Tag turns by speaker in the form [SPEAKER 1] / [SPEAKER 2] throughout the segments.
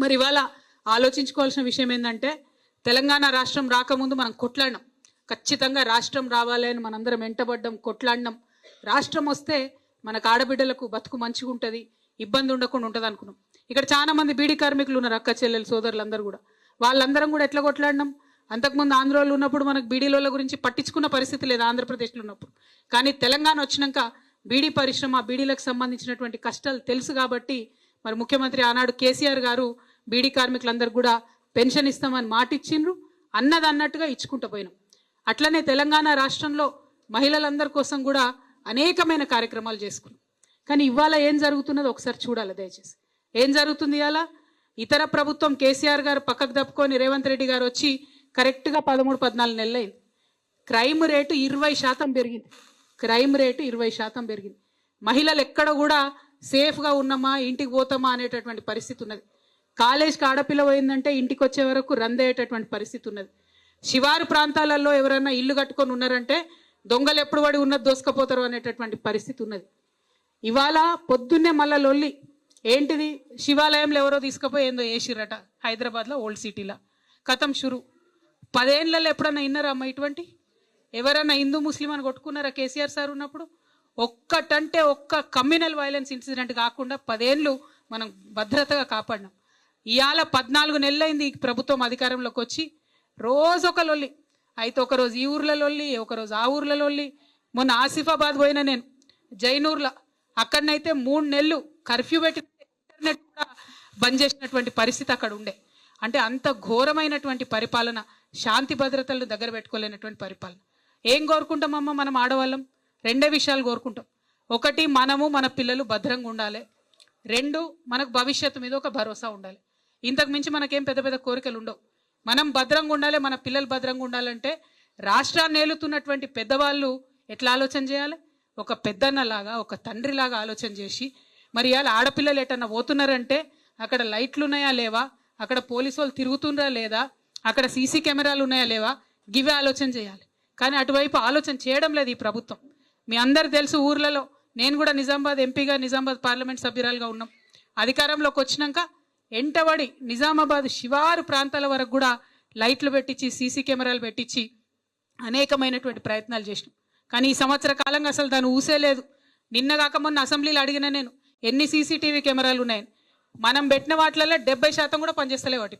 [SPEAKER 1] మరి ఇవాళ ఆలోచించుకోవాల్సిన విషయం ఏంటంటే తెలంగాణ రాష్ట్రం రాకముందు మనం కొట్లాడినాం. ఖచ్చితంగా రాష్ట్రం రావాలి అని మనందరం వెంటబడ్డం, కొట్లాడినాం. రాష్ట్రం వస్తే మనకు ఆడబిడ్డలకు బతుకు మంచిగా ఉంటుంది, ఇబ్బంది ఉండకుండా ఉంటుంది అనుకున్నాం. ఇక్కడ చాలా మంది బీడీ కార్మికులు ఉన్నారు, అక్క చెల్లెలు సోదరులందరూ కూడా. వాళ్ళందరం కూడా ఎట్లా కొట్లాడినాం? అంతకుముందు ఆంధ్రలో ఉన్నప్పుడు మనకు బీడీల గురించి పట్టించుకున్న పరిస్థితి లేదు, ఆంధ్రప్రదేశ్లో ఉన్నప్పుడు. కానీ తెలంగాణ వచ్చినాక బీడీ పరిశ్రమ, బీడీలకు సంబంధించినటువంటి కష్టాలు తెలుసు కాబట్టి మరి ముఖ్యమంత్రి ఆనాడు కేసీఆర్ గారు బీడీ కార్మికులందరూ కూడా పెన్షన్ ఇస్తామని మాట ఇచ్చిండ్రు. అన్నది అన్నట్టుగా ఇచ్చుకుంటూ పోయినాం. అట్లనే తెలంగాణ రాష్ట్రంలో మహిళలందరి కోసం కూడా అనేకమైన కార్యక్రమాలు చేసుకున్నాం. కానీ ఇవాళ ఏం జరుగుతున్నదో ఒకసారి చూడాలి దయచేసి. ఏం జరుగుతుంది ఇవాళ? ఇతర ప్రభుత్వం కేసీఆర్ గారు పక్కకు తప్పుకొని రేవంత్ రెడ్డి గారు వచ్చి కరెక్ట్గా 13-14 నెలలు అయింది. క్రైమ్ రేటు 20% పెరిగింది. క్రైమ్ రేటు 20% పెరిగింది. మహిళలు ఎక్కడ కూడా సేఫ్గా ఉన్నామా, ఇంటికి పోతామా అనేటటువంటి పరిస్థితి ఉన్నది. కాలేజ్కి ఆడపిల్ల పోయిందంటే ఇంటికి వచ్చే వరకు రందేటటువంటి పరిస్థితి ఉన్నది. శివారు ప్రాంతాలలో ఎవరైనా ఇల్లు కట్టుకొని ఉన్నారంటే దొంగలు ఎప్పుడు పడి ఉన్నది దోసుకపోతారు అనేటటువంటి పరిస్థితి ఉన్నది. ఇవాళ పొద్దున్నే మళ్ళా లొల్లి ఏంటిది? శివాలయంలో ఎవరో తీసుకుపోయి ఏందో వేసిరట హైదరాబాద్లో, ఓల్డ్ సిటీలో. కథం షురు. 10 ఏళ్ళలో ఎప్పుడన్నా విన్నారా అమ్మ ఇటువంటి? ఎవరన్నా హిందూ ముస్లిం అని కొట్టుకున్నారా కేసీఆర్ సార్ ఉన్నప్పుడు? ఒక్కటంటే ఒక్క కమ్యూనల్ వైలెన్స్ ఇన్సిడెంట్ కాకుండా 10 ఏళ్ళు మనం భద్రతగా కాపాడినాం. ఇవాళ 14 నెలలైంది ఈ ప్రభుత్వం అధికారంలోకి వచ్చి. రోజు ఒక లొల్లి. అయితే ఒకరోజు ఈ ఊర్ల లొల్లి, ఒకరోజు ఆ ఊర్ల లొల్లి. మొన్న ఆసిఫాబాద్ పోయినా నేను, జైనూర్లో. అక్కడనైతే 3 నెలలు కర్ఫ్యూ పెట్టి ఇంటర్నెట్ కూడా బంద్ చేసినటువంటి పరిస్థితి అక్కడ ఉండే. అంటే అంత ఘోరమైనటువంటి పరిపాలన, శాంతి భద్రతలను దగ్గర పెట్టుకోలేనటువంటి పరిపాలన. ఏం కోరుకుంటామమ్మ మనం ఆడవాళ్ళం? 2 విషయాలు కోరుకుంటాం. ఒకటి, మనము మన పిల్లలు భద్రంగా ఉండాలి. 2, మనకు భవిష్యత్తు మీద ఒక భరోసా ఉండాలి. ఇంతకు మించి మనకేం పెద్ద పెద్ద కోరికలు ఉండవు. మనం భద్రంగా ఉండాలి, మన పిల్లలు భద్రంగా ఉండాలంటే రాష్ట్రాన్ని ఏలుతున్నటువంటి పెద్దవాళ్ళు ఎట్లా ఆలోచన చేయాలి? ఒక పెద్దన్నలాగా, ఒక తండ్రిలాగా ఆలోచన చేసి, మరి ఇవాళ ఆడపిల్లలు ఎటన్నా పోతున్నారంటే అక్కడ లైట్లు ఉన్నాయా లేవా, అక్కడ పోలీసు వాళ్ళు తిరుగుతున్నారా లేదా, అక్కడ సీసీ కెమెరాలు ఉన్నాయా లేవా, గివే ఆలోచన చేయాలి. కానీ అటువైపు ఆలోచన చేయడం లేదు ఈ ప్రభుత్వం. మీ అందరు తెలుసు, ఊర్లలో నేను కూడా నిజామాబాద్ ఎంపీగా, నిజామాబాద్ పార్లమెంట్ సభ్యురాలుగా ఉన్నాం. అధికారంలోకి వచ్చినాక ఎంటబడి నిజామాబాద్ శివారు ప్రాంతాల వరకు కూడా లైట్లు పెట్టించి, సీసీ కెమెరాలు పెట్టించి అనేకమైనటువంటి ప్రయత్నాలు చేసినాం. కానీ ఈ సంవత్సర కాలంగా అసలు దాన్ని ఊసేలేదు. నిన్న కాక మొన్న అసెంబ్లీలో అడిగిన నేను, ఎన్ని సీసీటీవీ కెమెరాలు ఉన్నాయని. మనం పెట్టిన వాటిలలో 70% కూడా పనిచేస్తలేవు వాటి.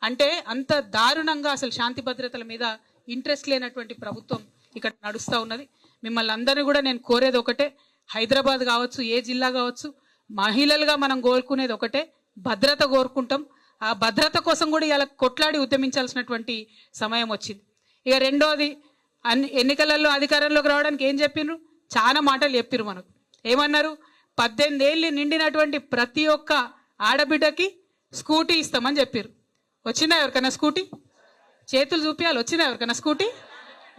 [SPEAKER 1] అంటే అంత దారుణంగా అసలు శాంతి భద్రతల మీద ఇంట్రెస్ట్ లేనటువంటి ప్రభుత్వం ఇక్కడ నడుస్తూ ఉన్నది. మిమ్మల్ని అందరినీ కూడా నేను కోరేది ఒకటే, హైదరాబాద్ కావచ్చు, ఏ జిల్లా కావచ్చు, మహిళలుగా మనం కోరుకునేది ఒకటే, భద్రత కోరుకుంటాం. ఆ భద్రత కోసం కూడా ఇలా కొట్లాడి ఉద్యమించాల్సినటువంటి సమయం వచ్చింది. ఇక రెండోది, ఎన్నికలలో అధికారంలోకి రావడానికి ఏం చెప్పిండ్రు? చాలా మాటలు చెప్పిర్రు మనకు. ఏమన్నారు? 18 ఏళ్ళు నిండినటువంటి ప్రతి ఒక్క ఆడబిడ్డకి స్కూటీ ఇస్తామని చెప్పారు. వచ్చిందా ఎవరికైనా స్కూటీ? చేతులు చూపించాలి. వచ్చిందా ఎవరికైనా స్కూటీ?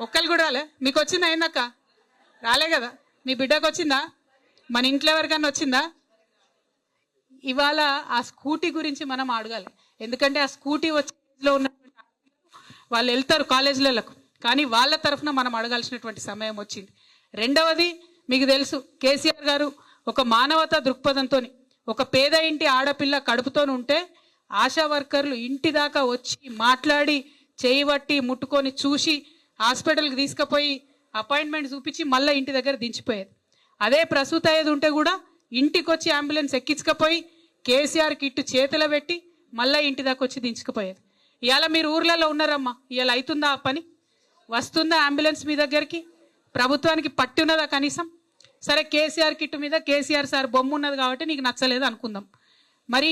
[SPEAKER 1] ఒక్కరు కూడా రాలే. మీకు వచ్చిందా? ఏందక్క? రాలే కదా. మీ బిడ్డకు వచ్చిందా? మన ఇంట్లో ఎవరికైనా వచ్చిందా? ఇవాళ ఆ స్కూటీ గురించి మనం అడగాలి. ఎందుకంటే ఆ స్కూటీ వచ్చేలో ఉన్నటువంటి వాళ్ళు వెళ్తారు కాలేజీలకు, కానీ వాళ్ళ తరఫున మనం అడగాల్సినటువంటి సమయం వచ్చింది. రెండవది, మీకు తెలుసు, కేసీఆర్ గారు ఒక మానవతా దృక్పథంతో ఒక పేద ఇంటి ఆడపిల్ల కడుపుతో ఉంటే ఆశా వర్కర్లు ఇంటి దాకా వచ్చి మాట్లాడి, చేయబట్టి, ముట్టుకొని, చూసి, హాస్పిటల్కి తీసుకుపోయి అపాయింట్మెంట్ చూపించి మళ్ళీ ఇంటి దగ్గర దించిపోయేది. అదే ప్రసూత అయ్యేది ఉంటే కూడా ఇంటికి వచ్చి అంబులెన్స్ ఎక్కించకపోయి కేసీఆర్ కిట్టు చేతిలో పెట్టి మళ్ళీ ఇంటి దాకా వచ్చి దించుకుపోయేది. ఇవాళ మీరు ఊర్లలో ఉన్నారమ్మా, ఇవాళ అవుతుందా ఆ పని? వస్తుందా అంబులెన్స్ మీ దగ్గరికి? ప్రభుత్వానికి పట్టి ఉన్నదా కనీసం? సరే, కేసీఆర్ కిట్టు మీద కేసీఆర్ సార్ బొమ్మ ఉన్నది కాబట్టి నీకు నచ్చలేదు అనుకుందాం. మరి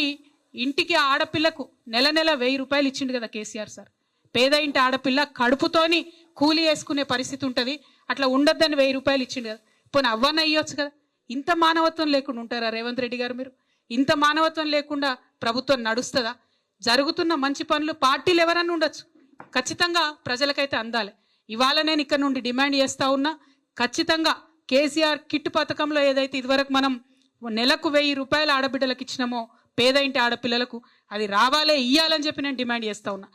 [SPEAKER 1] ఇంటికి ఆడపిల్లకు నెల 1000 రూపాయలు ఇచ్చిండు కదా కేసీఆర్ సార్. పేద ఇంటి ఆడపిల్ల కడుపుతోని కూలి వేసుకునే పరిస్థితి ఉంటుంది, అట్లా ఉండొద్దని 1000 రూపాయలు ఇచ్చిండు కదా. పోనీ అవ్వన్న ఇవ్వచ్చు కదా. ఇంత మానవత్వం లేకుండా ఉంటారా రేవంత్ రెడ్డి గారు మీరు? ఇంత మానవత్వం లేకుండా ప్రభుత్వం నడుస్తుందా? జరుగుతున్న మంచి పనులు పార్టీలు ఎవరన్నా ఉండొచ్చు, ఖచ్చితంగా ప్రజలకైతే అందాలి. ఇవాళ నేను ఇక్కడ నుండి డిమాండ్ చేస్తా ఉన్నా, ఖచ్చితంగా కేసీఆర్ కిట్ పథకంలో ఏదైతే ఇదివరకు మనం నెలకు 1000 రూపాయలు ఆడబిడ్డలకు ఇచ్చినామో పేద ఇంటి ఆడపిల్లలకు, అది రావాలే, ఇయ్యాలని చెప్పి నేను డిమాండ్ చేస్తా ఉన్నా.